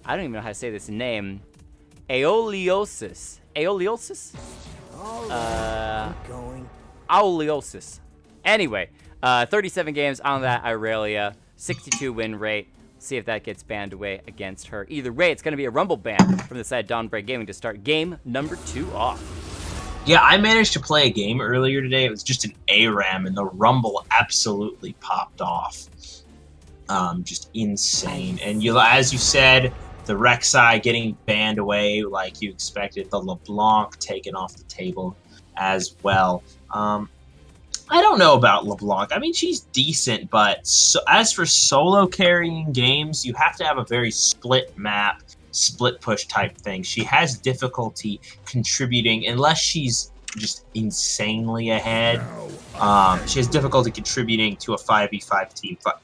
I don't even know how to say this name. Aeoliosis. Aeoliosis? Aeoliosis. Anyway, 37 games on that Irelia, 62 win rate. See if that gets banned away against her. Either way, it's going to be a rumble ban from the side of Dawnbreak Gaming to start game number 2 off. Yeah, I managed to play a game earlier today. It was just an ARAM, and the rumble absolutely popped off. Just insane. And as you said, the Rek'Sai getting banned away like you expected. The LeBlanc taken off the table as well. I don't know about LeBlanc. I mean, she's decent, but as for solo carrying games, you have to have a very split map, split push type thing. She has difficulty contributing unless she's just insanely ahead. She has difficulty contributing to a 5v5 team fight.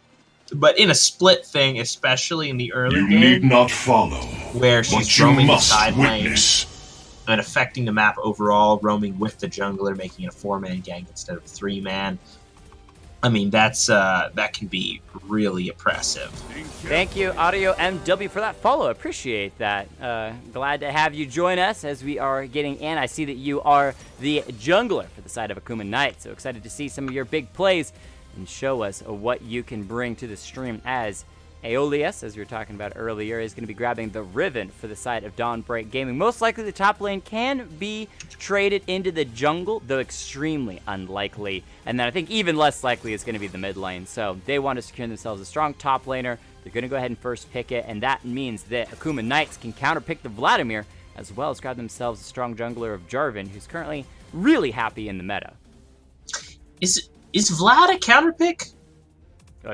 But in a split thing, especially in the early game, need not follow, where she's roaming the side lane and affecting the map overall, roaming with the jungler, making it a 4-man gang instead of a 3-man. I mean, that can be really oppressive. Thank you, Audio MW, for that follow. Appreciate that. Glad to have you join us as we are getting in. I see that you are the jungler for the side of Akuma Knight, so excited to see some of your big plays and show us what you can bring to the stream, as Aeolius, as we were talking about earlier, is going to be grabbing the Riven for the side of Dawnbreak Gaming. Most likely the top lane can be traded into the jungle, though extremely unlikely. And then I think even less likely is going to be the mid lane. So they want to secure themselves a strong top laner. They're going to go ahead and first pick it, and that means that Akuma Knights can counterpick the Vladimir, as well as grab themselves a strong jungler of Jarvan, who's currently really happy in the meta. Is Vlad a counterpick?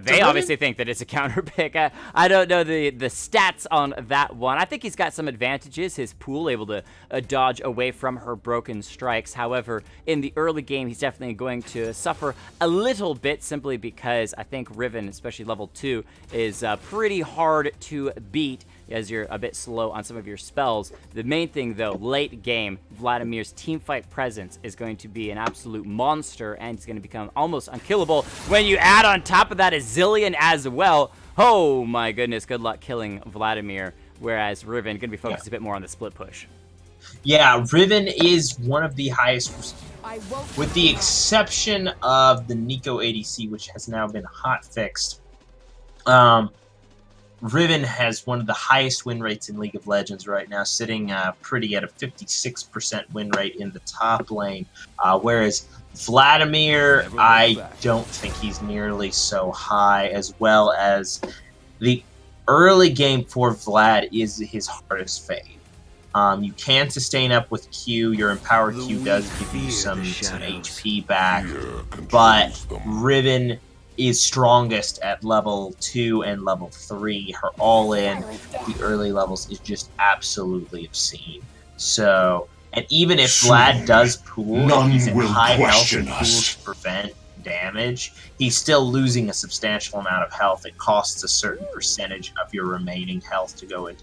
They obviously think that it's a counter pick. I don't know the stats on that one. I think he's got some advantages. His pool able to dodge away from her broken strikes. However, in the early game, he's definitely going to suffer a little bit simply because I think Riven, especially level 2, is pretty hard to beat as you're a bit slow on some of your spells. The main thing, though, late game, Vladimir's teamfight presence is going to be an absolute monster, and he's going to become almost unkillable when you add on top of that a Zillion as well. Oh my goodness, good luck killing Vladimir, whereas Riven going to be focused a bit more on the split push. Yeah, Riven is one of the highest, with the exception of the Nico ADC, which has now been hot fixed. Riven has one of the highest win rates in League of Legends right now, sitting pretty at a 56% win rate in the top lane, whereas Vladimir, I don't think he's nearly so high, as well as the early game for Vlad is his hardest fade. You can sustain up with Q. Your Empower Q does give you some HP back, but Riven is strongest at level 2 and level 3. Her all-in at the early levels is just absolutely obscene. So, and even if Vlad does pool, and he's in high health and pools to prevent damage, he's still losing a substantial amount of health. It costs a certain percentage of your remaining health to go into.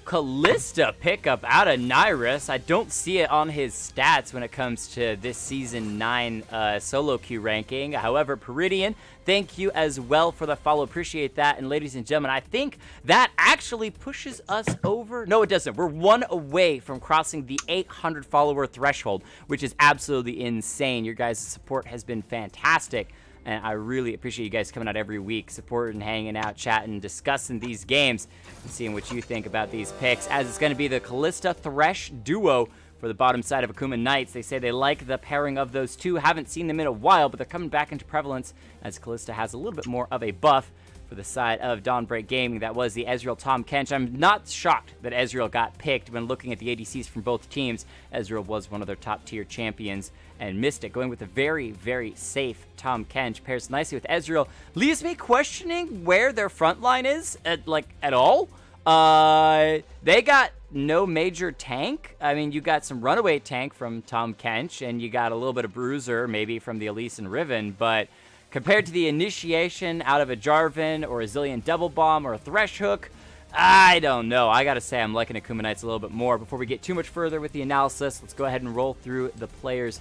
Kalista pickup out of Nyrus. I don't see it on his stats when it comes to this Season 9 solo queue ranking. However, Peridian, thank you as well for the follow. Appreciate that. And ladies and gentlemen, I think that actually pushes us over. No, it doesn't. We're one away from crossing the 800 follower threshold, which is absolutely insane. Your guys' support has been fantastic. And I really appreciate you guys coming out every week, supporting, hanging out, chatting, discussing these games, and seeing what you think about these picks, as it's going to be the Kalista Thresh duo for the bottom side of Akuma Knights. They say they like the pairing of those two. Haven't seen them in a while, but they're coming back into prevalence as Kalista has a little bit more of a buff for the side of Dawnbreak Gaming. That was the Ezreal Tahm Kench. I'm not shocked that Ezreal got picked when looking at the ADCs from both teams. Ezreal was one of their top tier champions and missed it. Going with a very, very safe Tahm Kench pairs nicely with Ezreal. Leaves me questioning where their front line is at all. They got no major tank. I mean, you got some runaway tank from Tahm Kench, and you got a little bit of bruiser maybe from the Elise and Riven, but compared to the initiation out of a Jarvan or a Zillion Double Bomb or a Thresh Hook, I don't know. I gotta say I'm liking Akuma Knights a little bit more. Before we get too much further with the analysis, let's go ahead and roll through the players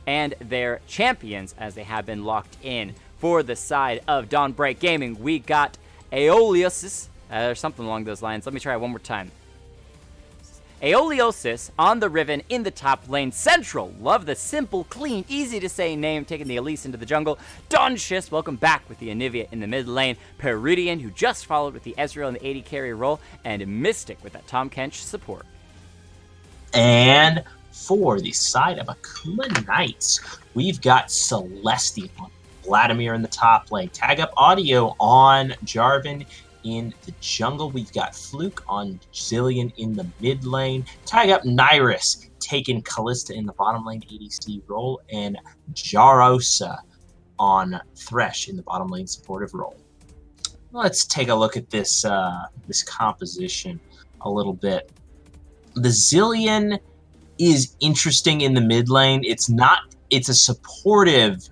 and their champions as they have been locked in. For the side of Dawnbreak Gaming, we got Aeoliosis Or something along those lines. Let me try it one more time. Aeoliosis on the Riven in the top lane. Central, love the simple, clean, easy to say name, taking the Elise into the jungle. Dawnbreak, welcome back with the Anivia in the mid lane. Peridian, who just followed with the Ezreal in the AD carry role. And Mystic with that Tahm Kench support. And for the side of Akuma Knights, we've got Celestial, Vladimir in the top lane. Tag up audio on Jarvan in the jungle. We've got Fluke on Zillion in the mid lane. Tag up Nyrus, taking Kalista in the bottom lane ADC role, and Jarosa on Thresh in the bottom lane supportive role. Let's take a look at this this composition a little bit. The Zillion is interesting in the mid lane. It's a supportive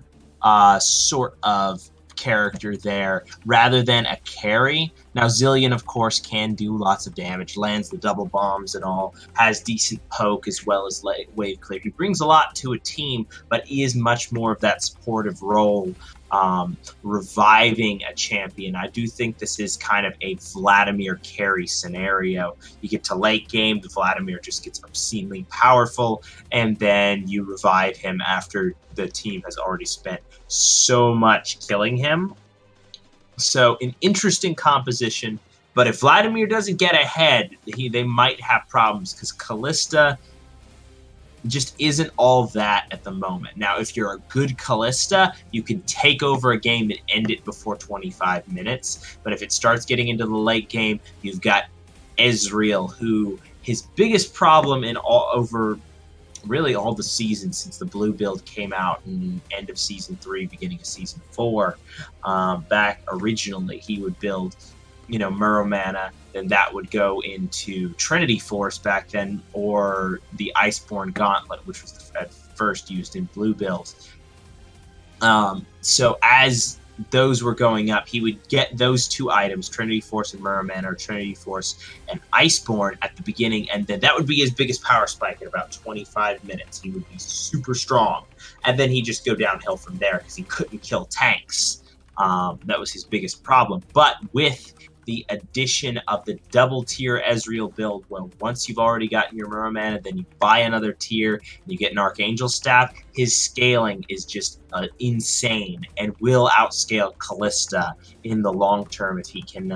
sort of character there rather than a carry. Now Zillion of course can do lots of damage, lands the double bombs and all, has decent poke as well as wave clear. He brings a lot to a team, but is much more of that supportive role, reviving a champion. I do think this is kind of a Vladimir carry scenario. You get to late game, the Vladimir just gets obscenely powerful, and then you revive him after the team has already spent so much killing him. So an interesting composition, but if Vladimir doesn't get ahead, they might have problems because Kalista just isn't all that at the moment. Now, if you're a good Kalista, you can take over a game and end it before 25 minutes. But if it starts getting into the late game, you've got Ezreal, who his biggest problem in really all the seasons since the blue build came out in end of season 3, beginning of season 4, back originally he would build, Murrow Mana, then that would go into Trinity Force back then, or the Iceborne Gauntlet, which was at first used in blue builds. So as those were going up, he would get those two items, Trinity Force and Murrow Mana, or Trinity Force and Iceborne at the beginning, and then that would be his biggest power spike at about 25 minutes. He would be super strong, and then he'd just go downhill from there because he couldn't kill tanks. That was his biggest problem. But with the addition of the double tier Ezreal build, well, once you've already gotten your Murrow Mana, then you buy another tier and you get an Archangel Staff. His scaling is just insane and will outscale Kalista in the long term if he can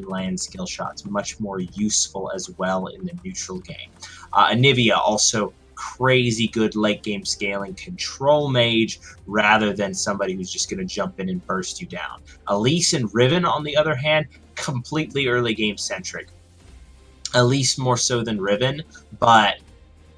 land skill shots. Much more useful as well in the neutral game. Anivia also crazy good late game scaling, control mage rather than somebody who's just going to jump in and burst you down. Elise and Riven, on the other hand, completely early game centric. Elise more so than Riven, but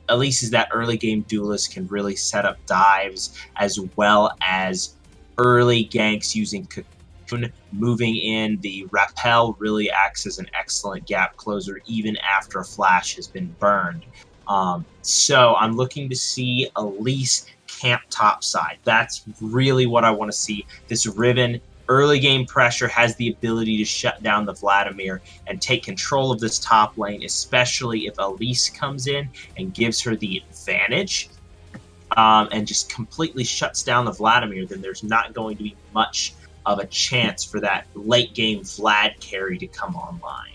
Elise is that early game duelist, can really set up dives as well as early ganks using Cocoon. Moving in, the Rappel really acts as an excellent gap closer even after a flash has been burned. So I'm looking to see Elise camp topside. That's really what I want to see. This Riven early game pressure has the ability to shut down the Vladimir and take control of this top lane, especially if Elise comes in and gives her the advantage and just completely shuts down the Vladimir. Then there's not going to be much of a chance for that late game Vlad carry to come online.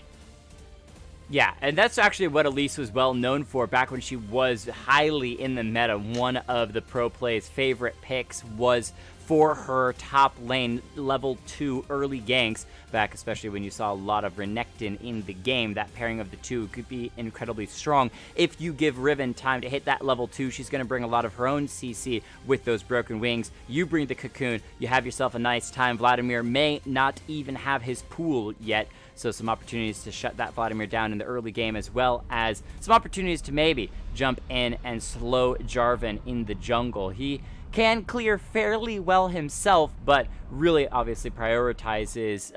Yeah, and that's actually what Elise was well known for back when she was highly in the meta. One of the pro play's favorite picks was for her top lane level 2 early ganks back, especially when you saw a lot of Renekton in the game. That pairing of the two could be incredibly strong. If you give Riven time to hit that level 2, she's going to bring a lot of her own CC with those broken wings. You bring the Cocoon, you have yourself a nice time. Vladimir may not even have his pool yet, so some opportunities to shut that Vladimir down in the early game, as well as some opportunities to maybe jump in and slow Jarvan in the jungle. He can clear fairly well himself, but really obviously prioritizes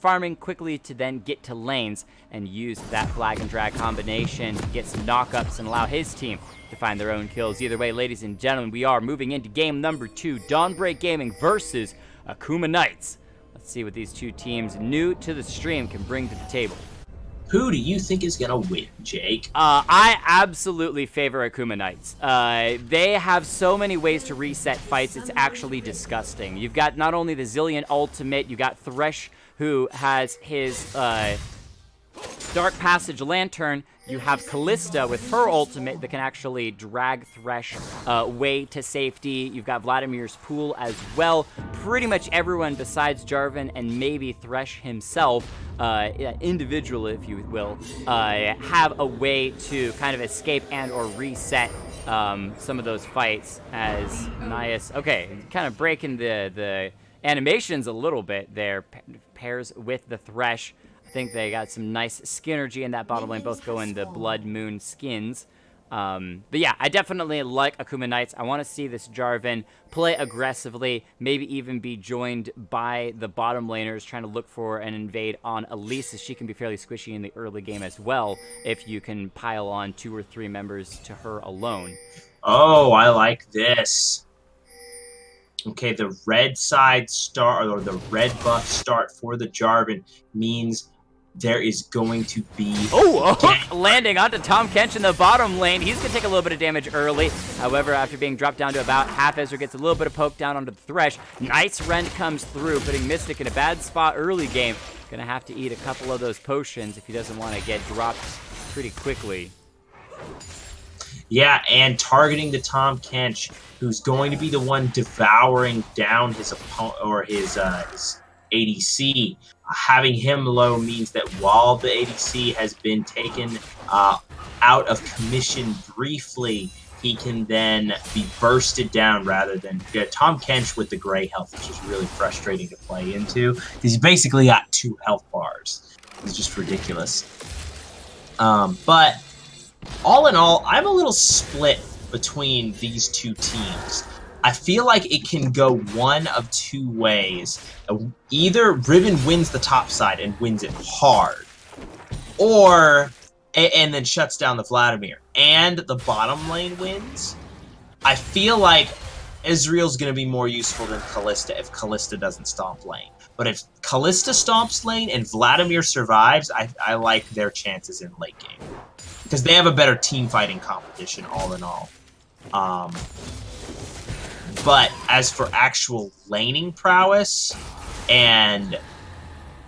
farming quickly to then get to lanes and use that flag and drag combination to get some knockups and allow his team to find their own kills. Either way, ladies and gentlemen, we are moving into game number 2, Dawnbreak Gaming versus Akuma Knights. Let's see what these two teams new to the stream can bring to the table. Who do you think is going to win, Jake? I absolutely favor Akuma Knights. They have so many ways to reset fights, it's actually disgusting. You've got not only the Zillion ultimate, you got Thresh who has his Dark Passage Lantern. You have Callista with her ultimate that can actually drag Thresh way to safety. You've got Vladimir's Pool as well. Pretty much everyone besides Jarvan and maybe Thresh himself, individual if you will, have a way to kind of escape and or reset some of those fights as Nias, okay, kind of breaking the animations a little bit there, pairs with the Thresh. I think they got some nice synergy in that bottom lane, both going the Blood Moon skins. But yeah, I definitely like Akuma Knights. I want to see this Jarvan play aggressively, maybe even be joined by the bottom laners trying to look for an invade on Elise, as she can be fairly squishy in the early game as well, if you can pile on 2 or 3 members to her alone. Oh, I like this. Okay, the red side start, or the red buff start for the Jarvan means there is going to be... Oh, a hook landing onto Tahm Kench in the bottom lane. He's going to take a little bit of damage early. However, after being dropped down to about half, Ezra gets a little bit of poke down onto the Thresh. Nice Rend comes through, putting Mystic in a bad spot early game. Going to have to eat a couple of those potions if he doesn't want to get dropped pretty quickly. Yeah, and targeting the Tahm Kench, who's going to be the one devouring down his opponent, or his ADC. Having him low means that while the ADC has been taken out of commission briefly, he can then be bursted down rather than Tahm Kench with the gray health, which is really frustrating to play into. He's basically got 2 health bars. It's just ridiculous. But all in all, I'm a little split between these 2 teams. I feel like it can go one of 2 ways. Either Riven wins the top side and wins it hard, or and then shuts down the Vladimir, and the bottom lane wins. I feel like Ezreal's going to be more useful than Callista if Callista doesn't stomp lane. But if Callista stomps lane and Vladimir survives, I like their chances in late game. Because they have a better team fighting competition, all in all. But as for actual laning prowess and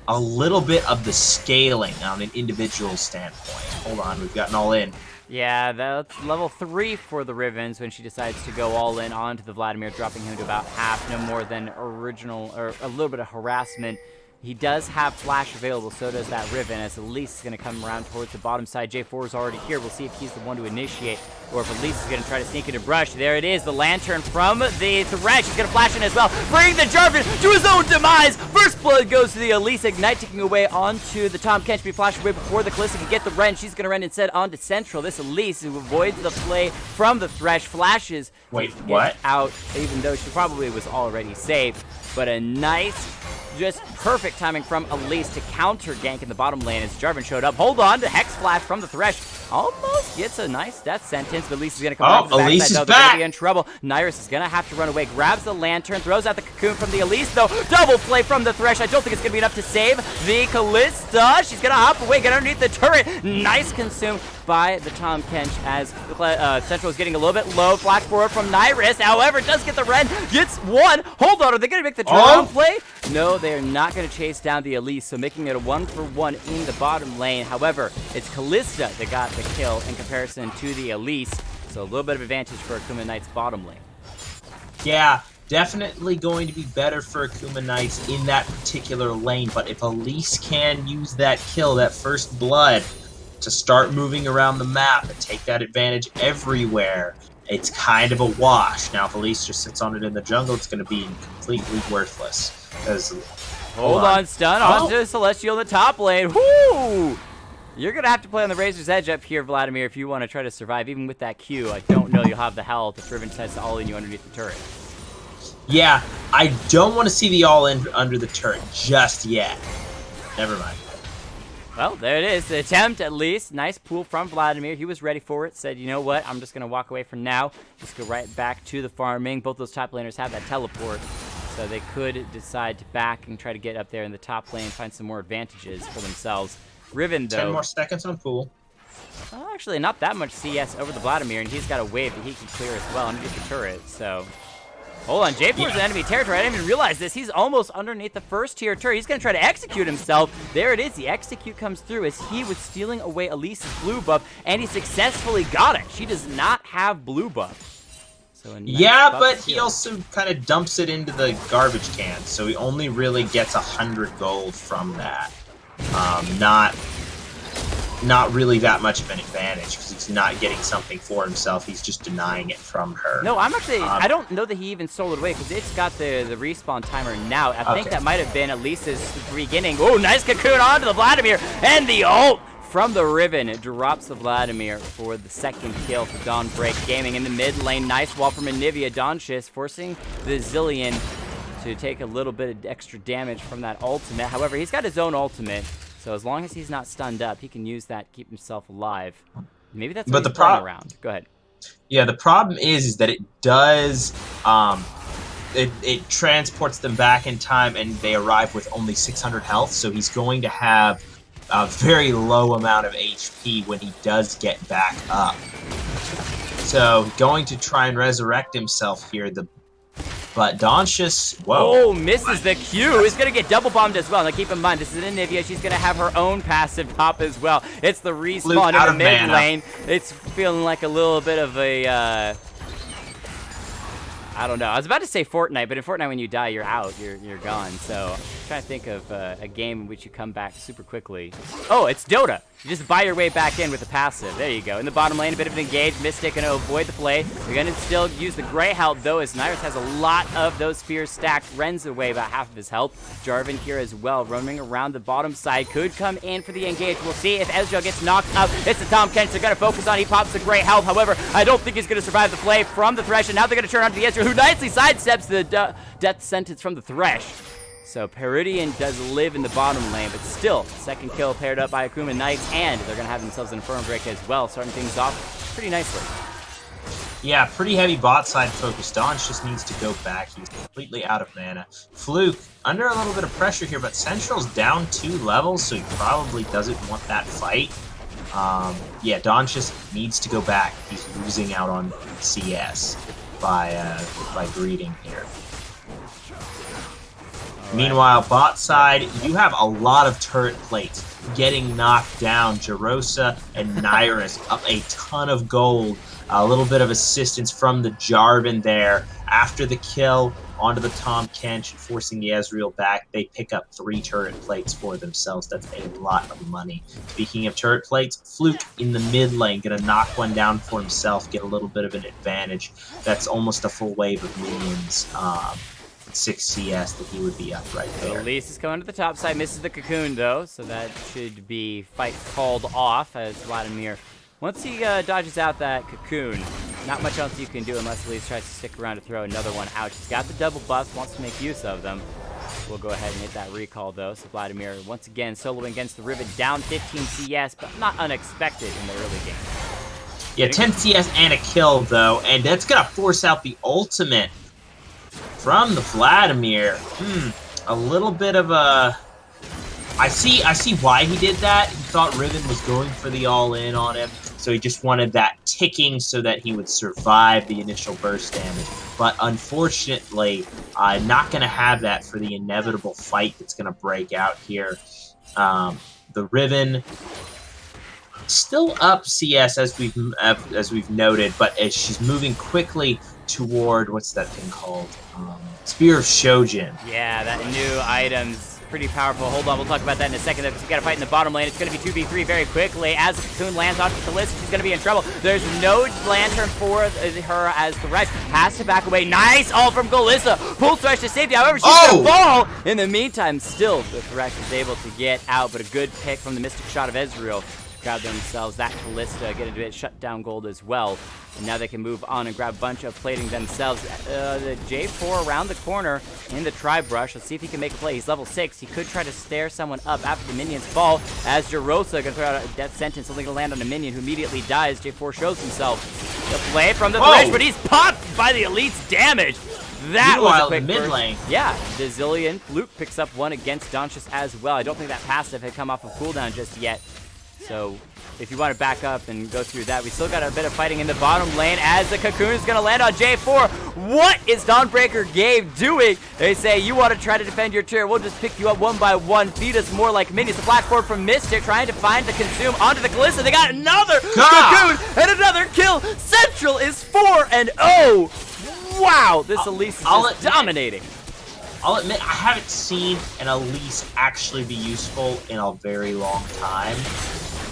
a little bit of the scaling on an individual standpoint. Hold on, we've gotten all in. Yeah, that's level 3 for the Rivens when she decides to go all in onto the Vladimir, dropping him to about half, no more than original, or a little bit of harassment. He does have Flash available, so does that Riven, as Elise is going to come around towards the bottom side. J4 is already here. We'll see if he's the one to initiate, or if Elise is going to try to sneak into brush. There it is, the Lantern from the Thresh. He's going to flash in as well, bring the Jarvan to his own demise. First blood goes to the Elise, Ignite taking away onto the Tahm Kench. Be flashed away before the Callista can get the Rend. She's going to run instead onto Central. This Elise, who avoids the play from the Thresh, flashes. Wait, what? Out, even though she probably was already safe. But a nice, just perfect timing from Elise to counter gank in the bottom lane as Jarvan showed up. Hold on to Hex Flash from the Thresh. Almost gets a nice death sentence, but Elise is going to come back to the Elise backside, is though. back. They're going to be in trouble. Nyrus is going to have to run away. Grabs the Lantern, throws out the Cocoon from the Elise, though. Double play from the Thresh. I don't think it's going to be enough to save the Callista. She's going to hop away, get underneath the turret. Nice consume by the Tahm Kench as Central is getting a little bit low. Flash forward from Nyrus. However, does get the Rend. Gets one. Hold on, are they going to make the turnaround play? No, they are not going to chase down the Elise, so making it a 1-for-1 in the bottom lane. However, it's Callista that got the kill in comparison to the Elise, so a little bit of advantage for Akuma Knight's bottom lane. Yeah, definitely going to be better for Akuma Knights in that particular lane, but if Elise can use that kill, that first blood, to start moving around the map and take that advantage everywhere, it's kind of a wash. Now, if Elise just sits on it in the jungle, it's going to be completely worthless. Hold on, stun onto Celestial in the top lane. Woo! You're going to have to play on the Razor's Edge up here, Vladimir, if you want to try to survive. Even with that Q, I don't know you'll have the health if Riven decides to all-in you underneath the turret. Yeah, I don't want to see the all-in under the turret just yet. Never mind. Well, there it is. The attempt, at least. Nice pull from Vladimir. He was ready for it. Said, you know what? I'm just going to walk away for now. Just go right back to the farming. Both those top laners have that teleport, so they could decide to back and try to get up there in the top lane, find some more advantages for themselves. Riven, though... 10 more seconds on pool. Actually, not that much CS over the Vladimir, and he's got a wave that he can clear as well underneath the turret, so... Hold on, J4's in enemy territory. I didn't even realize this. He's almost underneath the first tier turret. He's going to try to execute himself. There it is. The execute comes through as he was stealing away Elise's blue buff, and he successfully got it. She does not have blue buff. So a nice buff but steal. he also kind of dumps it into the garbage can, so he only really gets 100 gold from that. Not really that much of an advantage because he's not getting something for himself. He's just denying it from her. No, I'm actually, I don't know that he even stole it away because it's got the respawn timer now. I think that might have been Elise's beginning. Oh, nice cocoon onto the Vladimir, and the ult from the Riven. It drops the Vladimir for the second kill for Dawnbreak Gaming in the mid lane. Nice wall from Anivia. Donchis forcing the Zillion to take a little bit of extra damage from that ultimate. However, he's got his own ultimate. So as long as he's not stunned up, he can use that to keep himself alive. Maybe that's what he's playing around. Go ahead. Yeah, the problem is that it does, it transports them back in time and they arrive with only 600 health, so he's going to have a very low amount of HP when he does get back up. So going to try and resurrect himself here, but Donchis, whoa. Oh, misses the Q. He's going to get double bombed as well. Now, keep in mind, this is Anivia. She's going to have her own passive pop as well. It's the respawn in the mid lane. It's feeling like a little bit of a, I don't know. I was about to say Fortnite, but in Fortnite, when you die, you're out. You're gone. So I'm trying to think of a game in which you come back super quickly. Oh, it's Dota. You just buy your way back in with a passive. There you go. In the bottom lane, a bit of an engage. Mystic going to avoid the play. They're going to still use the Grey Help, though, as Nyrus has a lot of those spears stacked. Ren's away about half of his health. Jarvan here as well, roaming around the bottom side. Could come in for the engage. We'll see if Ezreal gets knocked up. It's the Tom Kench they're going to focus on. He pops the Grey Help. However, I don't think he's going to survive the play from the Thresh. And now they're going to turn onto the Ezreal, who nicely sidesteps the death sentence from the Thresh. So Peridian does live in the bottom lane, but still, second kill paired up by Akuma Knights, and they're going to have themselves an Inferno Break as well, starting things off pretty nicely. Yeah, pretty heavy bot side focus. Donch just needs to go back. He's completely out of mana. Fluke, under a little bit of pressure here, but Central's down 2 levels, so he probably doesn't want that fight. Yeah, Donch just needs to go back. He's losing out on CS by greeting here. Meanwhile, bot side, you have a lot of turret plates getting knocked down. Jarosa and Nyrus up a ton of gold. A little bit of assistance from the Jarvan there. After the kill, onto the Tom Kench, forcing the Ezreal back. They pick up 3 turret plates for themselves. That's a lot of money. Speaking of turret plates, Fluke in the mid lane, gonna knock one down for himself, get a little bit of an advantage. That's almost a full wave of minions. 6 CS that he would be up right there. Elise is coming to the top side, misses the cocoon though, so that should be fight called off as Vladimir, once he dodges out that cocoon, not much else you can do unless Elise tries to stick around to throw another one out. She's got the double buffs, wants to make use of them. We'll go ahead and hit that recall though, so Vladimir once again soloing against the Riven, down 15 CS, but not unexpected in the early game. Yeah, 10 CS and a kill though, and that's gonna force out the ultimate from the Vladimir. A little bit of a... I see why he did that. He thought Riven was going for the all-in on him, so he just wanted that ticking so that he would survive the initial burst damage. But unfortunately, not going to have that for the inevitable fight that's going to break out here. The Riven still up CS as we've noted, but as she's moving quickly toward, what's that thing called? Spear of Shojin. Yeah, that new item's pretty powerful. Hold on, we'll talk about that in a second. Because you got to fight in the bottom lane. It's going to be 2v3 very quickly. As the cocoon lands onto Kalista, she's going to be in trouble. There's no lantern for her as Thresh has to back away. Nice ult from Kalista. Pulls Thresh to safety. However, she's going to fall. In the meantime, still, the Thresh is able to get out, but a good pick from the Mystic Shot of Ezreal. Grab themselves that Kalista, get a bit shut down gold as well. And now they can move on and grab a bunch of plating themselves. The J4 around the corner in the Tri-Brush. Let's see if he can make a play. He's level 6. He could try to stare someone up after the minions fall. As Jarosa going to throw out a death sentence, only going to land on a minion who immediately dies. J4 shows himself. The play from the Thresh, but he's popped by the Elite's damage. That was a quick mid lane. Yeah, the Zillion. Fluke picks up one against Donchis as well. I don't think that passive had come off of cooldown just yet. So if you want to back up and go through that, we still got a bit of fighting in the bottom lane as the Cocoon is going to land on J4. What is Dawnbreaker Game doing? They say, you want to try to defend your turret, we'll just pick you up one by one, feed us more like minions. The blackboard from Mystic trying to find the Consume onto the Kalista. They got another Cocoon and another kill. Central is 4-0. Wow, this Elise is just dominating. I'll admit, I haven't seen an Elise actually be useful in a very long time.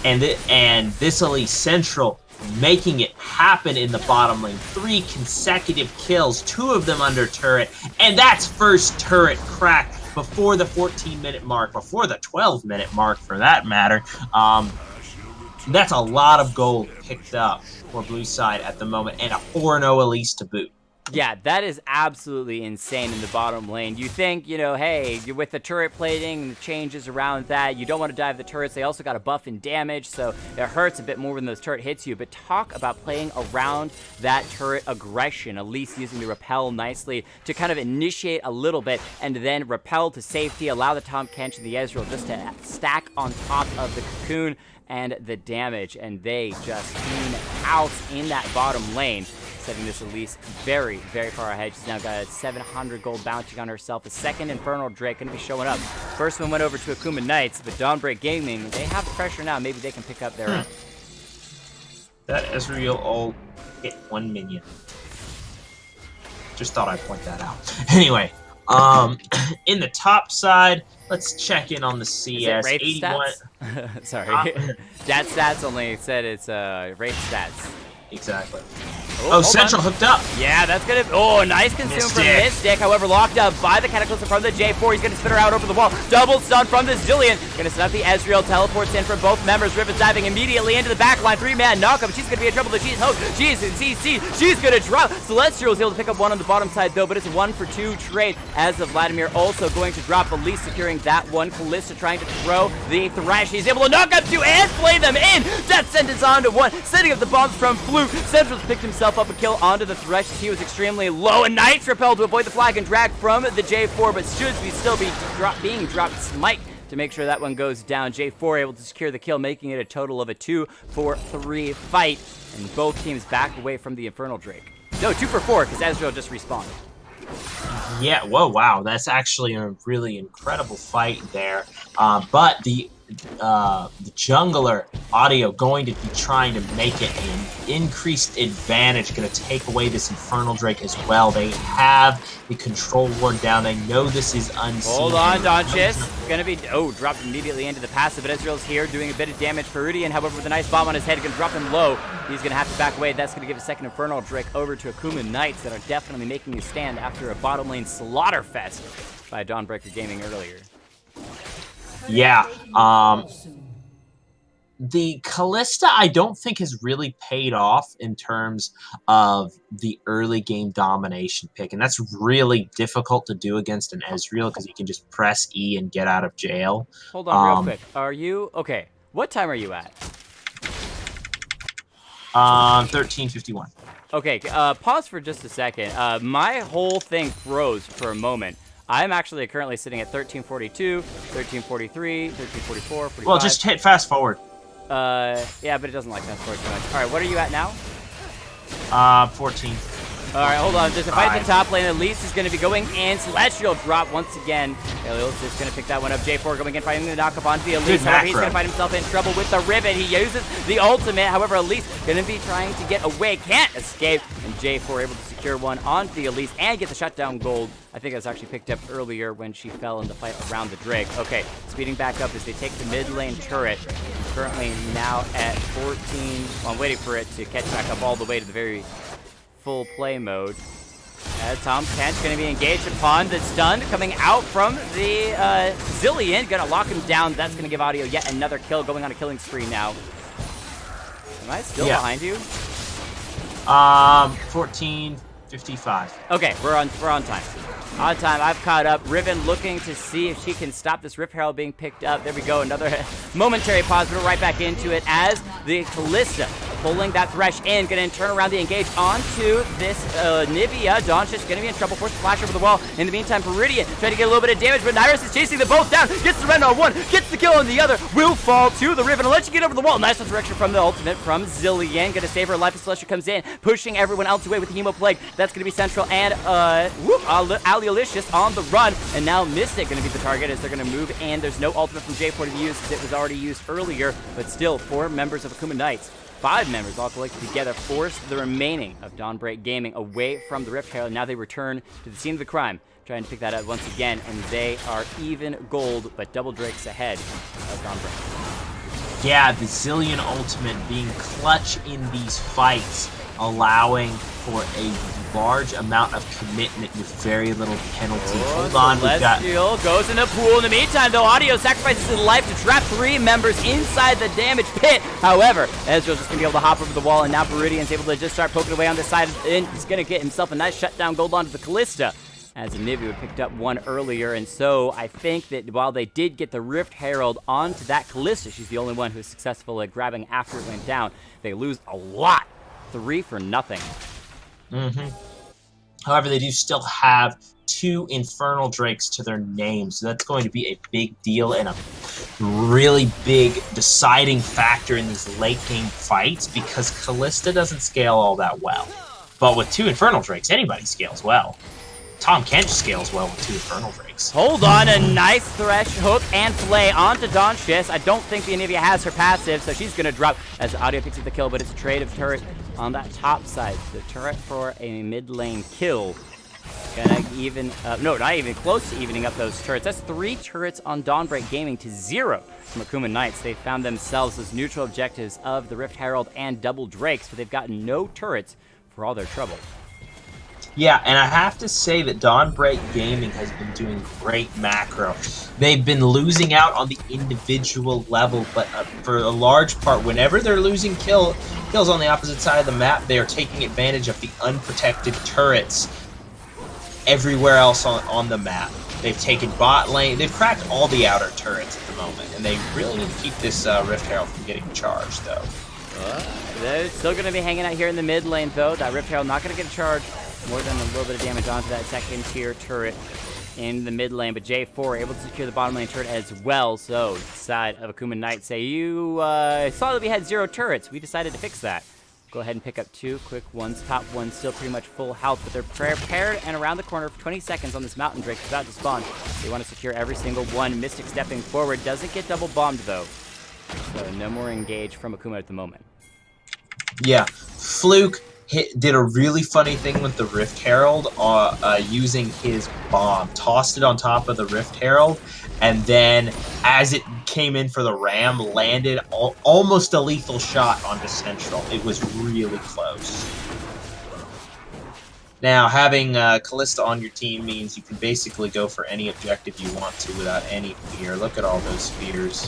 And this Elise Central making it happen in the bottom lane. 3 consecutive kills, 2 of them under turret. And that's first turret crack before the 14-minute mark, before the 12-minute mark for that matter. That's a lot of gold picked up for Blue Side at the moment, and a 4-0 Elise to boot. Yeah, that is absolutely insane in the bottom lane. You think, you know, hey, you're with the turret plating and the changes around that, you don't want to dive the turrets. They also got a buff in damage, so it hurts a bit more when those turret hits you. But talk about playing around that turret aggression. Elise using the repel nicely to kind of initiate a little bit and then repel to safety, allow the Tahm Kench and the Ezreal just to stack on top of the Cocoon and the damage. And they just clean house in that bottom lane, setting this Elise very, very far ahead. She's now got a 700 gold bounty on herself. A second Infernal Drake going to be showing up. First one went over to Akuma Knights, but Dawnbreak Gaming, they have pressure now. Maybe they can pick up their own. That Ezreal ult hit 1 minion. Just thought I'd point that out. Anyway, in the top side, let's check in on the CS. 81. Sorry. Dat stats only said it's Wraith stats. Exactly. Oh, Central hooked up. Yeah, that's gonna. Oh, nice consume from Mystic. However, locked up by the Cataclysm from the J4. He's gonna spin her out over the wall. Double stun from the Zillion. Gonna set up the Ezreal. Teleports in from both members. Riven's diving immediately into the backline. 3-man knockup. She's gonna be in trouble. She's hooked. She's in CC. She's gonna drop. Celestial was able to pick up one on the bottom side though, but it's a 1-for-2 trade as of Vladimir also going to drop. Elise securing that one. Kalista trying to throw the Thresh. He's able to knock up 2 and play them in. Death sentence onto 1. Setting up the bombs from Fluke. Central's picked himself up a kill onto the Thresh. He was extremely low, and Knights repelled to avoid the flag and drag from the J4, but should still be being dropped smite to make sure that one goes down. J4 able to secure the kill, making it a total of a 2-for-3 fight, and both teams back away from the Infernal Drake. No, 2-for-4, because Ezreal just respawned. Yeah, whoa, wow, that's actually a really incredible fight there. But the jungler audio going to be trying to make it an increased advantage, going to take away this Infernal Drake as well. They have the control ward down. They know this is unseen. Hold on, Donchis. Going to be, dropped immediately into the passive, but Ezreal's here doing a bit of damage for Rudian. However, with a nice bomb on his head, going to drop him low. He's going to have to back away. That's going to give a second Infernal Drake over to Akuma Knights that are definitely making a stand after a bottom lane slaughter fest by Dawnbreaker Gaming earlier. Yeah, the Kalista I don't think has really paid off in terms of the early game domination pick, and that's really difficult to do against an Ezreal because you can just press E and get out of jail. Hold on real quick. Are you okay? What time are you at? 13:51. Okay, pause for just a second. My whole thing froze for a moment. I'm actually currently sitting at 13:42, 13:43, 13:44, 45. Well, just hit fast forward. Yeah, but it doesn't like fast forward too much. All right, what are you at now? 14. All right, hold on. There's a fight at the top lane. Elise is going to be going in. Celestial drop once again. Elios is going to pick that one up. J4 going in, fighting the knock-up onto the Elise. However, he's going to find himself in trouble with the Rivet. He uses the ultimate. However, Elise going to be trying to get away. Can't escape. And J4 able to secure one onto the Elise and get the shutdown gold. I think it was actually picked up earlier when she fell in the fight around the Drake. Okay, speeding back up as they take the mid lane turret. Currently now at 14. Well, I'm waiting for it to catch back up all the way to the very full play mode. Tahm Kench going to be engaged upon the stun coming out from the Zillion. Going to lock him down. That's going to give Audio yet another kill, going on a killing spree now. Am I still behind you? 14:55. Okay, we're on time. On time, I've caught up. Riven looking to see if she can stop this Rift Herald being picked up. There we go, another momentary pause, but we're right back into it as the Kalista pulling that Thresh in. Gonna turn around the engage onto this Nivea. Doncic gonna be in trouble. Force the flash over the wall. In the meantime, Peridian trying to get a little bit of damage, but Nyrus is chasing them both down. Gets the rend on one, gets the kill on the other. Will fall to the Riven. Let you get over the wall. Nice resurrection from the ultimate from Zilean. Gonna save her life as Celestia comes in, pushing everyone else away with the Hemo Plague. That's gonna be central, and Aliolicious on the run. And now Mystic gonna be the target as they're gonna move in. There's no ultimate from J4 to be used, as it was already used earlier, but still 4 members of Akuma Knights, 5 members all collected together, force the remaining of Dawnbreak Gaming away from the Rift Herald. Now they return to the scene of the crime, trying to pick that up once again, and they are even gold, but double Drakes ahead of Dawnbreak. Yeah, the Zilean ultimate being clutch in these fights, allowing for a large amount of commitment with very little penalty. Hold on, we've got... Celestial goes in the pool. In the meantime, though, Audio sacrifices his life to trap 3 members inside the damage pit. However, Ezreal's just going to be able to hop over the wall, and now Peridian's able to just start poking away on this side. And he's going to get himself a nice shutdown gold onto the Callista, as Nivea had picked up one earlier. And so I think that while they did get the Rift Herald onto that Callista, she's the only one who was successful at grabbing after it went down. They lose a lot. 3 for nothing. However, they do still have 2 Infernal Drakes to their name, so that's going to be a big deal and a really big deciding factor in these late game fights, because Callista doesn't scale all that well. But with 2 Infernal Drakes, anybody scales well. Tom Kent scales well with 2 Infernal Drakes. Hold on, a nice Thresh hook and play onto Doncic. I don't think the Anivia has her passive, so she's going to drop as Audio picks up the kill, but it's a trade of turret on that top side. The turret for a mid lane kill. Gonna even, no, not even close to evening up those turrets. That's 3 turrets on Dawnbreak Gaming to 0 from Akuma Knights. They found themselves as neutral objectives of the Rift Herald and double Drakes, but they've got no turrets for all their trouble. Yeah, and I have to say that Dawnbreak Gaming has been doing great macro. They've been losing out on the individual level, but for a large part, whenever they're losing kills on the opposite side of the map, they are taking advantage of the unprotected turrets everywhere else on the map. They've taken bot lane. They've cracked all the outer turrets at the moment, and they really need to keep this Rift Herald from getting charged, though. They're still going to be hanging out here in the mid lane, though. That Rift Herald not going to get charged. More than a little bit of damage onto that second tier turret in the mid lane, but J4 able to secure the bottom lane turret as well. So, side of Akuma Knights say, you saw that we had 0 turrets. We decided to fix that. Go ahead and pick up 2 quick ones. Top one still pretty much full health, but they're prepared and around the corner for 20 seconds on this Mountain Drake about to spawn. They want to secure every single one. Mystic stepping forward. Doesn't get double bombed, though. So, no more engage from Akuma at the moment. Yeah. Fluke did a really funny thing with the Rift Herald, using his bomb. Tossed it on top of the Rift Herald, and then as it came in for the ram, landed almost a lethal shot onto Central. It was really close. Now, having Callista on your team means you can basically go for any objective you want to without any fear. Look at all those spears.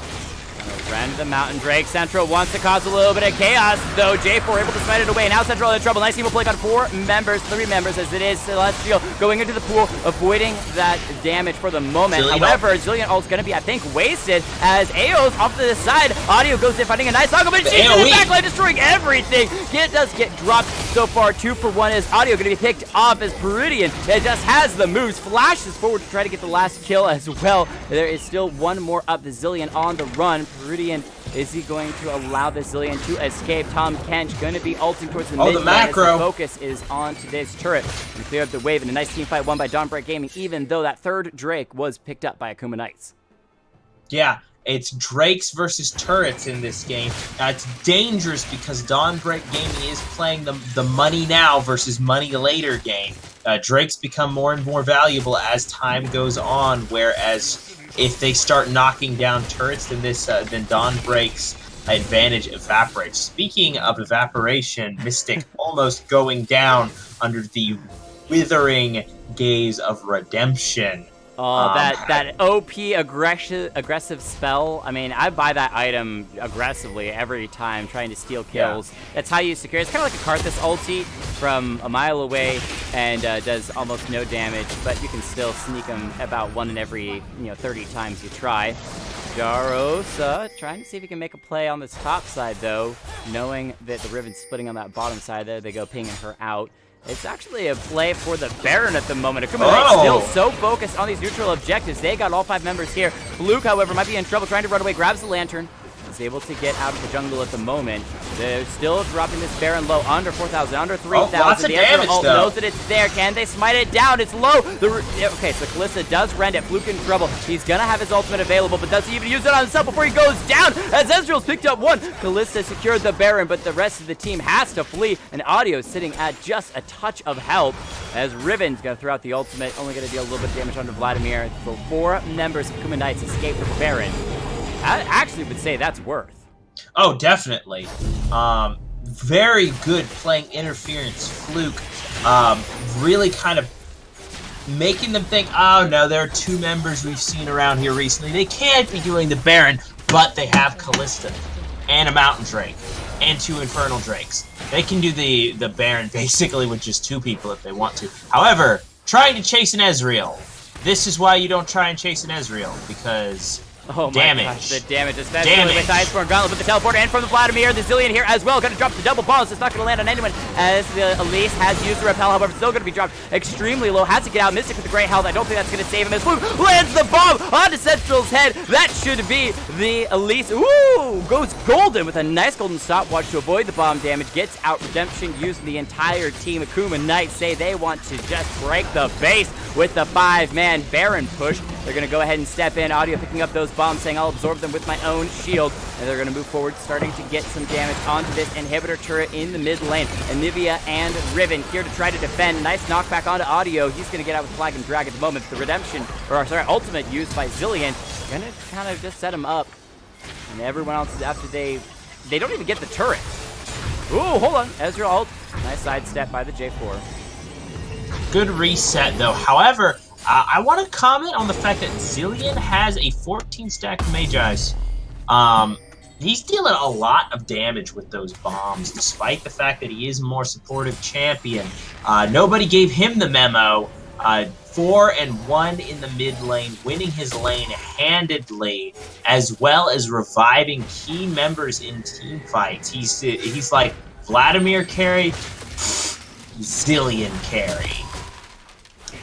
Rend the Mountain Drake. Central wants to cause a little bit of chaos, though. J4 able to smite it away. Now Central in trouble. Nice evil play on 4 members, 3 members, as it is Celestial going into the pool, avoiding that damage for the moment. However, Zilean ult's going to be, I think, wasted as Ao's off to the side. Audio goes in fighting a nice Akuma, but she's in the backline, destroying everything. It does get dropped so far. 2 for 1 is Audio going to be picked off as Peridian. It just has the moves, flashes forward to try to get the last kill as well. There is still one more up. The Zilean on the run. Peridian, is he going to allow the Zilean to escape? Tom Kent going to be ulting towards the mid lane. The focus is on today's turret and clear up the wave, and a nice team fight won by Dawnbreak Gaming, even though that 3rd Drake was picked up by Akuma Knights. Yeah, it's Drakes versus turrets in this game. It's dangerous because Dawnbreak Gaming is playing the money now versus money later game. Drakes become more and more valuable as time goes on, whereas if they start knocking down turrets, then then Dawnbreak's advantage evaporates. Speaking of evaporation, Mystic almost going down under the withering gaze of redemption. That OP aggressive spell. I mean, I buy that item aggressively every time trying to steal kills. Yeah. That's how you secure. It's kind of like a Karthus ulti from a mile away and does almost no damage, but you can still sneak them about 1 in every 30 times you try. Jarosa trying to see if he can make a play on this top side, though, knowing that the Riven's splitting on that bottom side there. They go pinging her out. It's actually a play for the Baron at the moment. Akuma Knight still so focused on these neutral objectives. They got all 5 members here. Luke, however, might be in trouble trying to run away, grabs the lantern. Is able to get out of the jungle at the moment. They're still dropping this Baron low, under 4,000, under 3,000. The Ezreal ult knows that it's there. Can they smite it down? It's low. Okay, so Kalista does rend it. Fluke in trouble. He's gonna have his ultimate available, but does he even use it on himself before he goes down? As Ezreal's picked up one. Kalista secured the Baron, but the rest of the team has to flee. And Audio sitting at just a touch of help. As Riven's gonna throw out the ultimate, only gonna deal a little bit of damage onto Vladimir. So 4 members of Akuma Knights escape with the Baron. I actually would say that's worth. Oh, definitely. Very good playing interference, Fluke. Really kind of making them think, oh no, there are 2 members we've seen around here recently. They can't be doing the Baron, but they have Kalista and a Mountain Drake and 2 Infernal Drakes. They can do the Baron basically with just 2 people if they want to. However, trying to chase an Ezreal. This is why you don't try and chase an Ezreal, because oh my damage. Gosh, the damage, especially with Iceborne Gauntlet, with the teleport, and from the Vladimir, the Zillion here as well. Gonna drop the double bombs. It's not gonna land on anyone, as the Elise has used the repel, however, still gonna be dropped extremely low. Has to get out. Mystic with the great health. I don't think that's gonna save him. As Fluke lands the bomb onto Central's head. That should be the Elise. Ooh, goes golden with a nice golden stopwatch to avoid the bomb damage. Gets out Redemption using the entire team. Akuma Knights say they want to just break the base with the 5-man Baron push. They're gonna go ahead and step in. Audio picking up those bombs, saying I'll absorb them with my own shield. And they're gonna move forward, starting to get some damage onto this inhibitor turret in the mid lane. Anivia and Riven here to try to defend. Nice knockback onto Audio. He's gonna get out with Flag and Drag at the moment. The Redemption, or sorry, ultimate used by Zillion. Gonna kind of just set him up. And everyone else, after they don't even get the turret. Ooh, hold on. Ezreal ult. Nice sidestep by the J4. Good reset, though. However, I want to comment on the fact that Zillion has a 14 stack Magi's. He's dealing a lot of damage with those bombs, despite the fact that he is a more supportive champion. Nobody gave him the memo. 4-1 in the mid lane, winning his lane handedly, as well as reviving key members in team fights. He's like Vladimir carry, Zillion carry.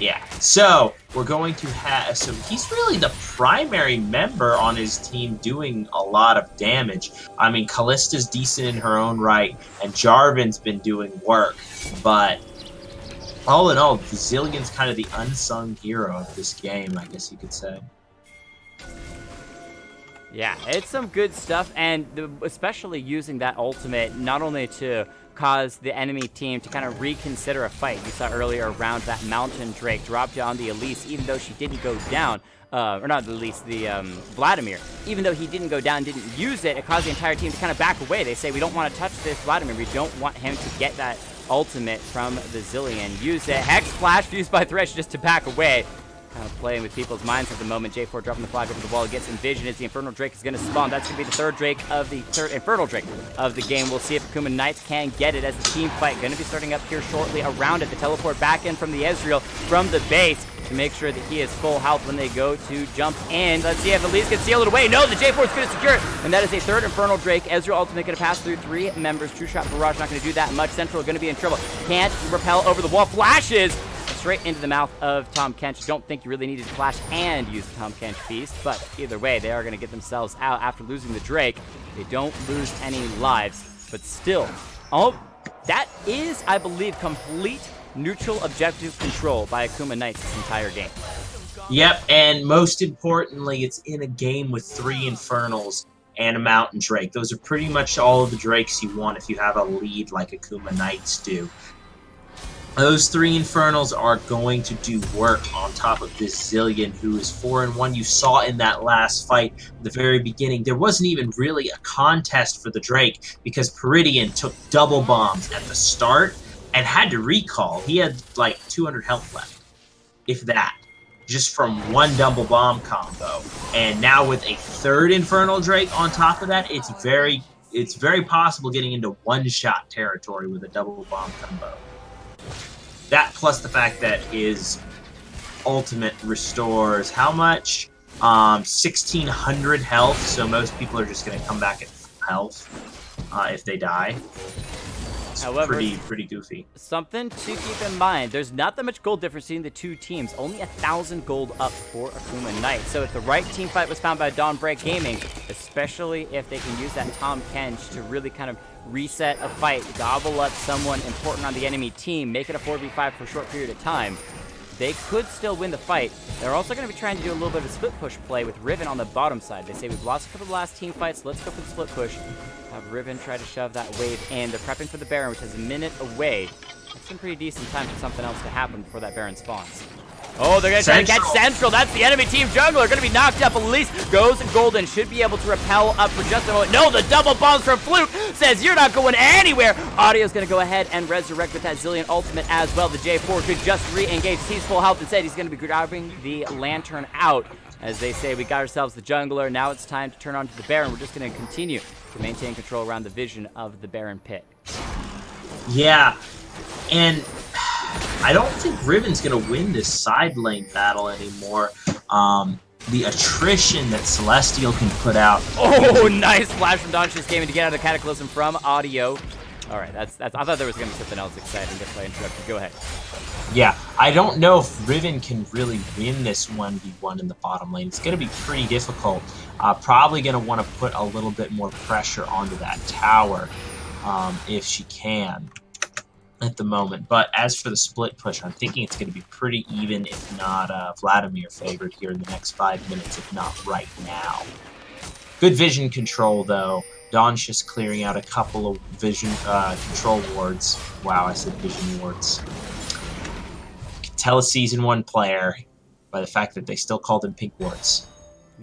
Yeah, so we're going to have, so he's really the primary member on his team doing a lot of damage. I mean, Kalista's decent in her own right, and Jarvan's been doing work, but all in all, Zillion's kind of the unsung hero of this game, I guess you could say. Yeah, it's some good stuff, and especially using that ultimate, not only to cause the enemy team to kind of reconsider a fight. You saw earlier around that Mountain Drake dropped on the Elise, even though she didn't go down. Or not the Elise, the Vladimir. Even though he didn't go down, didn't use it, it caused the entire team to kind of back away. They say, we don't want to touch this Vladimir. We don't want him to get that ultimate from the Zillion. Use it. Hex Flash used by Thresh just to back away. Kind of playing with people's minds at the moment. J4 dropping the flag over the wall. Gets Envision as the Infernal Drake is going to spawn. That's going to be the third Infernal Drake of the game. We'll see if Akuma Knights can get it as the team fight. Going to be starting up here shortly around it. The teleport back in from the Ezreal from the base to make sure that he is full health when they go to jump in. Let's see if Elise can seal it away. No, the J4 is going to secure it. And that is a third Infernal Drake. Ezreal ultimate going to pass through 3 members. True Shot Barrage not going to do that much. Central going to be in trouble. Can't repel over the wall. Flashes straight into the mouth of Tom Kench. Don't think you really needed to flash and use the Tom Kench Feast, but either way, they are going to get themselves out after losing the Drake. They don't lose any lives, but still. Oh, that is, I believe, complete neutral objective control by Akuma Knights this entire game. Yep, and most importantly, it's in a game with 3 Infernals and a Mountain Drake. Those are pretty much all of the Drakes you want if you have a lead like Akuma Knights do. Those 3 Infernals are going to do work on top of this Zillion, who is 4-1. You saw in that last fight at the very beginning, there wasn't even really a contest for the Drake because Peridian took double bombs at the start and had to recall. He had like 200 health left, if that, just from one double bomb combo. And now with a third Infernal Drake on top of that, it's very possible getting into one-shot territory with a double bomb combo. That plus the fact that his ultimate restores how much? 1600 health, so most people are just going to come back at health if they die. It's However, pretty goofy. Something to keep in mind, there's not that much gold difference between the two teams. Only 1,000 gold up for Akuma Knight. So if the right team fight was found by Dawnbreak Gaming, especially if they can use that Tahm Kench to really kind of reset a fight, gobble up someone important on the enemy team, make it a 4v5 for a short period of time, they could still win the fight. They're also going to be trying to do a little bit of a split push play with Riven on the bottom side. They say we've lost a couple of the last team fights, so let's go for the split push. Have Riven try to shove that wave in. They're prepping for the Baron, which is a minute away. That's some pretty decent time for something else to happen before that Baron spawns. Oh, they're going to try to catch Central. That's the enemy team jungler. Going to be knocked up. Elise goes golden. Should be able to repel up for just a moment. No, the double bombs from Fluke says you're not going anywhere. Audio's going to go ahead and resurrect with that Zillion ultimate as well. The J4 could just re-engage. He's full health. Instead, he's going to be grabbing the lantern out. As they say, we got ourselves the jungler. Now it's time to turn on to the Baron. We're just going to continue to maintain control around the vision of the Baron pit. Yeah, and I don't think Riven's going to win this side lane battle anymore. The attrition that Celestial can put out. Oh, nice flash from Donchis gaming to get out of the Cataclysm from Audio. All right, that's. I thought there was going to be something else exciting. That's why I interrupted. Go ahead. Yeah, I don't know if Riven can really win this 1v1 in the bottom lane. It's going to be pretty difficult. Probably going to want to put a little bit more pressure onto that tower if she can at the moment. But as for the split push, I'm thinking it's going to be pretty even, if not Vladimir favored here in the next 5 minutes, if not right now. Good vision control, though. Dawn's just clearing out a couple of vision control wards. Wow, I said vision wards. You can tell a Season 1 player by the fact that they still called them pink wards.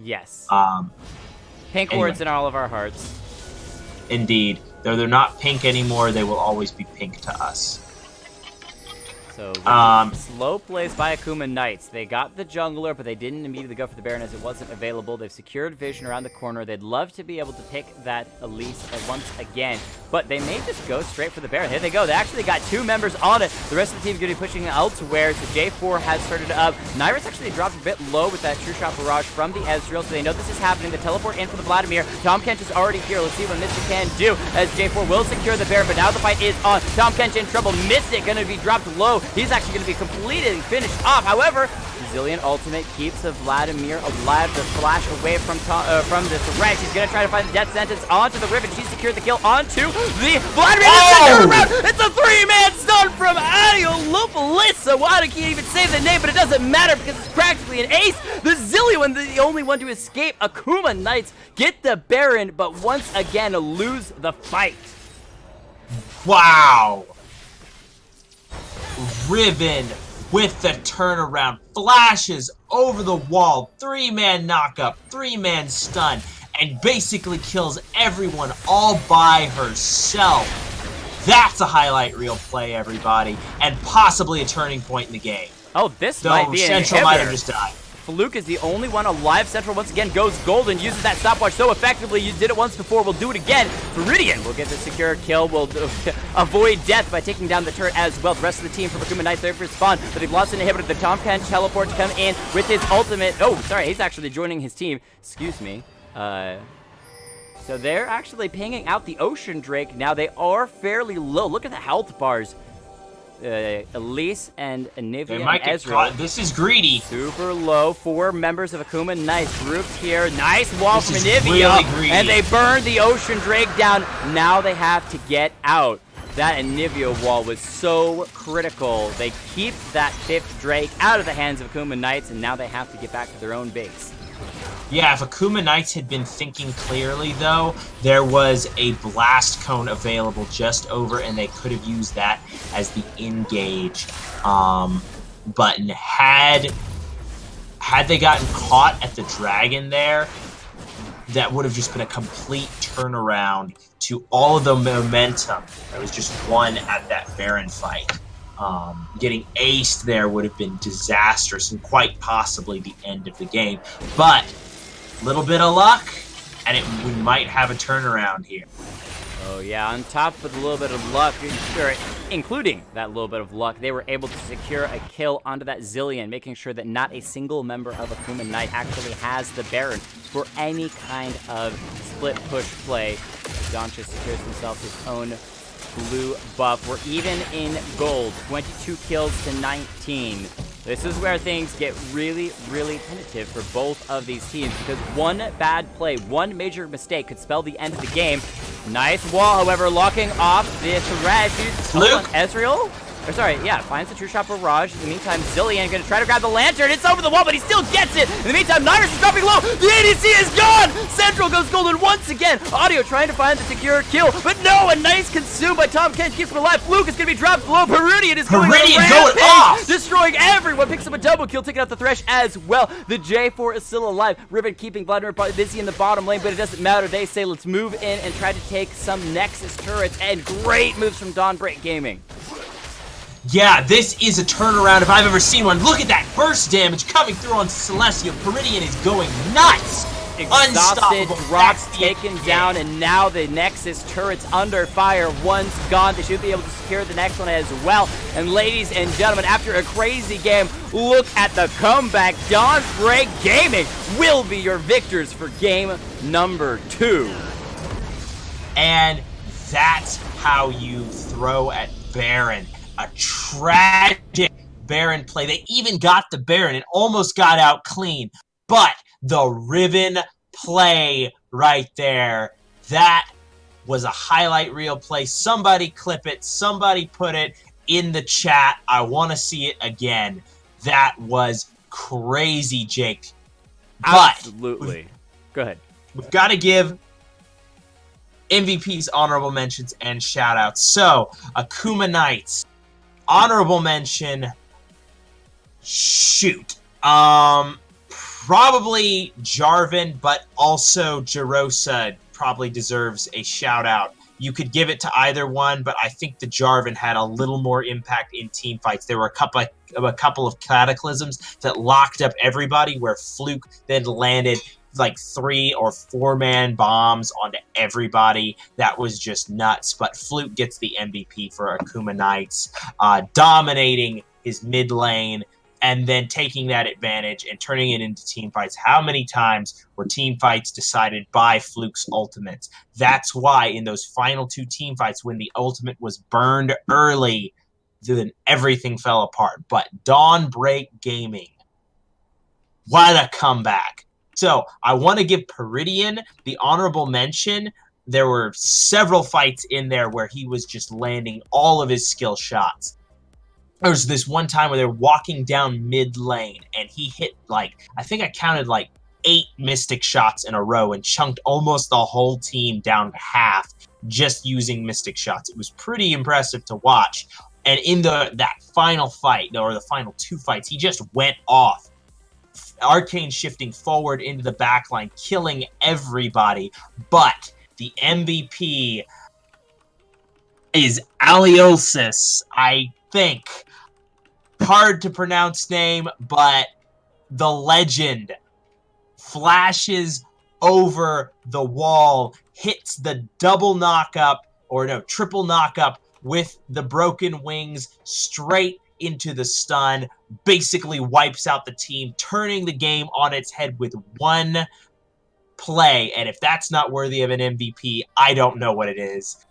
Yes. anyway. Pink wards in all of our hearts. Indeed. Though they're not pink anymore, they will always be pink to us. So, slow plays by Akuma Knights. They got the jungler, but they didn't immediately go for the Baron as it wasn't available. They've secured vision around the corner. They'd love to be able to pick that Elise once again, but they may just go straight for the Baron. Here they go. They actually got 2 members on it. The rest of the team's going to be pushing elsewhere, so J4 has started up. Nyrus actually dropped a bit low with that True Shot Barrage from the Ezreal, so they know this is happening. The teleport in for the Vladimir. Tahm Kench is already here. Let's see what Mystic can do, as J4 will secure the Baron, but now the fight is on. Tahm Kench in trouble. Mystic going to be dropped low. He's actually going to be completely finished off. However, Zillion ultimate keeps the Vladimir alive. The flash away from the threat. She's going to try to find the death sentence onto the Riven. She secured the kill onto the Vladimir. Oh! It's a 3-man stun from Adiolopalissa. Why can't even say the name, but it doesn't matter because it's practically an ace. The Zillion, the only one to escape. Akuma Knights get the Baron, but once again lose the fight. Wow. Riven with the turnaround, flashes over the wall, 3-man knockup, 3-man stun, and basically kills everyone all by herself. That's a highlight reel play, everybody, and possibly a turning point in the game. Oh, this might be an Central might have just died. Fluke is the only one alive. Central once again goes golden, uses that stopwatch so effectively. You did it once before, we'll do it again. Viridian will get the secure kill, will avoid death by taking down the turret as well. The rest of the team from Akuma Knights there for spawn, but they've lost an inhibitor. The Tahm Kench teleport to come in with his ultimate. Oh, sorry, he's actually joining his team. Excuse me. So they're actually pinging out the Ocean Drake. Now they are fairly low. Look at the health bars. Elise and Anivia and Ezreal. This is greedy. Super low. 4 members of Akuma Knights grouped here. Nice wall from Anivia. Really and they burned the Ocean Drake down. Now they have to get out. That Anivia wall was so critical. They keep that 5th Drake out of the hands of Akuma Knights, and now they have to get back to their own base. Yeah, if Akuma Knights had been thinking clearly, though, there was a blast cone available just over, and they could have used that as the engage button. Had they gotten caught at the dragon there, that would have just been a complete turnaround to all of the momentum that was just won at that Baron fight. Getting aced there would have been disastrous and quite possibly the end of the game. But little bit of luck, and we might have a turnaround here. Oh yeah, on top of a little bit of luck, including that little bit of luck, they were able to secure a kill onto that Zillion, making sure that not a single member of Akuma Knight actually has the Baron for any kind of split push play. Doncha secures himself his own blue buff. We're even in gold, 22 kills to 19. This is where things get really, really tentative for both of these teams, because one bad play, one major mistake could spell the end of the game. Nice wall, however, locking off the threat. Luke? Ezreal? Or sorry, yeah, finds the True Shot Barrage. In the meantime, Zillion gonna try to grab the Lantern. It's over the wall, but he still gets it. In the meantime, Nyrus is dropping low. The ADC is gone! Central goes golden once again. Audio trying to find the secure kill, but no, a nice consume by Tom Kent keeps him alive. Fluke is gonna be dropped below. Peridian is going off! Destroying everyone. Picks up a double kill, taking out the Thresh as well. The J4 is still alive. Riven keeping Vladimir busy in the bottom lane, but it doesn't matter. They say, let's move in and try to take some Nexus turrets, and great moves from Dawnbreak Gaming. Yeah, this is a turnaround if I've ever seen one. Look at that burst damage coming through on Celestial. Peridian is going nuts. Exhausted, drops taken down, and now the Nexus turret's under fire. One's gone. They should be able to secure the next one as well. And ladies and gentlemen, after a crazy game, look at the comeback. Dawnbreak Gaming will be your victors for game number 2. And that's how you throw at Baron. A tragic Baron play. They even got the Baron and almost got out clean. But the Riven play right there, that was a highlight reel play. Somebody clip it. Somebody put it in the chat. I want to see it again. That was crazy, Jake. Absolutely. Go ahead. We've got to give MVPs honorable mentions and shout outs. So, Akuma Knights. Honorable mention, shoot. Probably Jarvan, but also Jarosa probably deserves a shout out. You could give it to either one, but I think the Jarvan had a little more impact in team fights. There were a couple of cataclysms that locked up everybody, where Fluke then landed like 3 or 4-man bombs onto everybody. That was just nuts. But Fluke gets the MVP for Akuma Knights, dominating his mid lane and then taking that advantage and turning it into team fights. How many times were team fights decided by Fluke's ultimates? That's why in those final 2 team fights, when the ultimate was burned early, then everything fell apart. But Dawnbreak Gaming, what a comeback. So I want to give Peridian the honorable mention. There were several fights in there where he was just landing all of his skill shots. There was this one time where they were walking down mid lane and he hit I think I counted 8 Mystic shots in a row and chunked almost the whole team down to half just using Mystic shots. It was pretty impressive to watch. And in that final fight, or the final 2 fights, he just went off. Arcane shifting forward into the backline, killing everybody. But the MVP is Aliosis, I think. Hard to pronounce name, but the legend flashes over the wall, hits the triple knockup with the broken wings straight into the stun, basically wipes out the team, turning the game on its head with one play. And if that's not worthy of an MVP, I don't know what it is.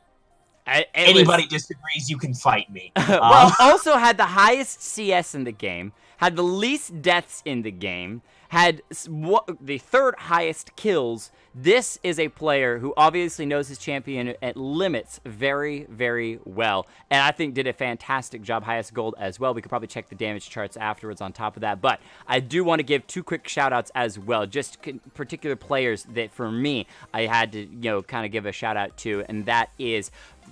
Anybody disagrees, you can fight me. Well, also had the highest CS in the game, had the least deaths in the game, had the 3rd highest kills. This is a player who obviously knows his champion at limits very, very well. And I think did a fantastic job, highest gold as well. We could probably check the damage charts afterwards on top of that. But I do want to give 2 quick shout outs as well. Just particular players that for me, I had to, kind of give a shout out to. And that is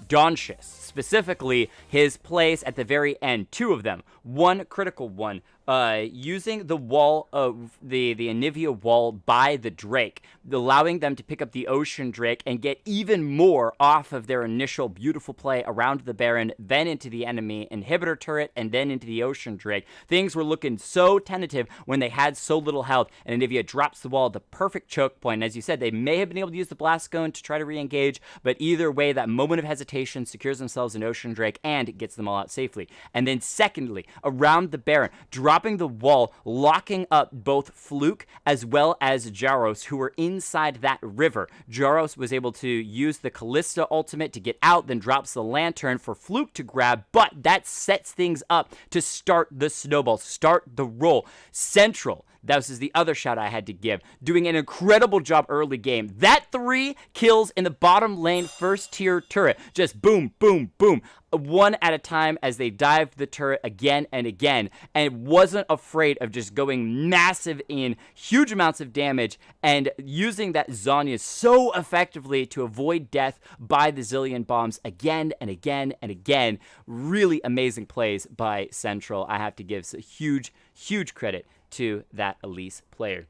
Donchis, specifically his plays at the very end. 2 of them. One critical one using the wall of the Anivia wall by the Drake, allowing them to pick up the Ocean Drake and get even more off of their initial beautiful play around the Baron, then into the enemy inhibitor turret, and then into the Ocean Drake. Things were looking so tentative when they had so little health, and Anivia drops the wall at the perfect choke point. And as you said, they may have been able to use the Blast Cone to try to re-engage, but either way, that moment of hesitation secures themselves an Ocean Drake and gets them all out safely. And then secondly, around the Baron, dropping the wall, locking up both Fluke as well as Jaros, who were inside that river. Jaros was able to use the Callista ultimate to get out, then drops the Lantern for Fluke to grab, but that sets things up to start the snowball, start the roll. Central, that was the other shout I had to give, doing an incredible job early game. That 3 kills in the bottom lane first tier turret, just boom, boom, boom, one at a time as they dived the turret again and again, and wasn't afraid of just going massive in huge amounts of damage and using that Zanya so effectively to avoid death by the Zillion bombs again and again and again. Really amazing plays by Central. I have to give a huge credit to that Elise player.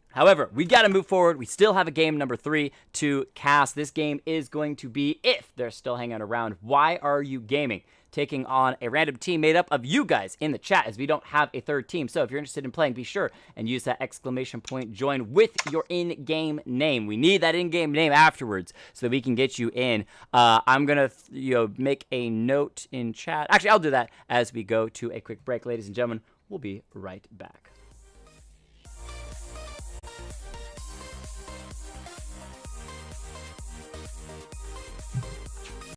However, we got to move forward. We still have a game number 3 to cast. This game is going to be, if they're still hanging around, Why Are You Gaming? Taking on a random team made up of you guys in the chat, as we don't have a third team. So if you're interested in playing, be sure and use that exclamation point join with your in-game name. We need that in-game name afterwards so that we can get you in. I'm gonna make a note in chat. Actually, I'll do that as we go to a quick break, ladies and gentlemen. We'll be right back.